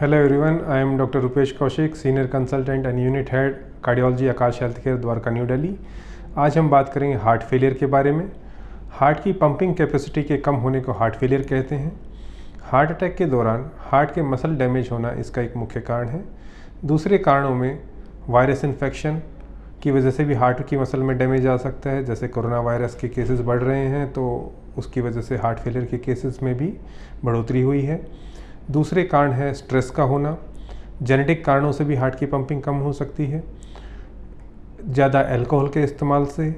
Hello everyone, I am doctor Rupesh Kaushik, senior consultant and unit head cardiology Akash health care Dwarka new Delhi. आज हम बात करेंगे heart failure के बारे में। हार्ट की पंपिंग कैपेसिटी के कम होने को हार्ट फेलियर कहते हैं। हार्ट अटैक के दौरान हार्ट के मसल डैमेज होना इसका एक मुख्य कारण है। दूसरे कारणों में वायरस इन्फेक्शन की वजह से भी हार्ट की मसल में डैमेज आ सकता है। जैसे कोरोना वायरस के केसेस बढ़ रहे हैं तो उसकी वजह से हार्ट फेलियर के केसेस में भी बढ़ोतरी हुई है। दूसरे कारण है स्ट्रेस का होना। जेनेटिक कारणों से भी हार्ट की पंपिंग कम हो सकती है। ज़्यादा अल्कोहल के इस्तेमाल से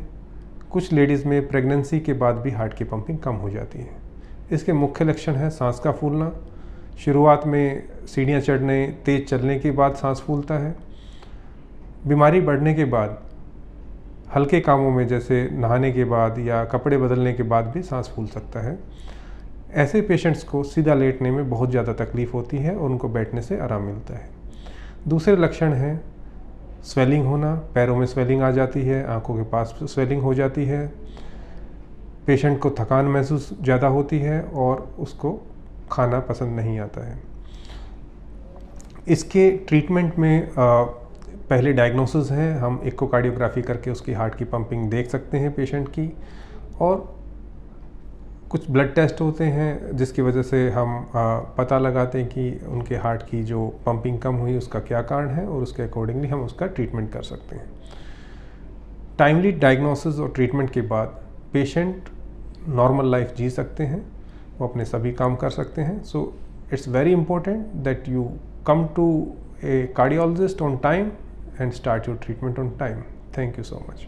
कुछ लेडीज़ में प्रेगनेंसी के बाद भी हार्ट की पंपिंग कम हो जाती है। इसके मुख्य लक्षण है सांस का फूलना। शुरुआत में सीढ़ियाँ चढ़ने, तेज़ चलने के बाद सांस फूलता है। बीमारी बढ़ने के बाद हल्के कामों में जैसे नहाने के बाद या कपड़े बदलने के बाद भी सांस फूल सकता है। ऐसे पेशेंट्स को सीधा लेटने में बहुत ज़्यादा तकलीफ़ होती है और उनको बैठने से आराम मिलता है। दूसरे लक्षण हैं स्वेलिंग होना, पैरों में स्वेलिंग आ जाती है, आंखों के पास स्वेलिंग हो जाती है। पेशेंट को थकान महसूस ज़्यादा होती है और उसको खाना पसंद नहीं आता है। इसके ट्रीटमेंट में पहले डायग्नोसिस है, हम इकोकार्डियोग्राफी करके उसकी हार्ट की पंपिंग देख सकते हैं पेशेंट की, और कुछ ब्लड टेस्ट होते हैं जिसकी वजह से हम पता लगाते हैं कि उनके हार्ट की जो पंपिंग कम हुई उसका क्या कारण है और उसके अकॉर्डिंगली हम उसका ट्रीटमेंट कर सकते हैं। टाइमली डायग्नोसिस और ट्रीटमेंट के बाद पेशेंट नॉर्मल लाइफ जी सकते हैं, वो अपने सभी काम कर सकते हैं। So it's very important that you come to a cardiologist on time and start your treatment on time. Thank you so much.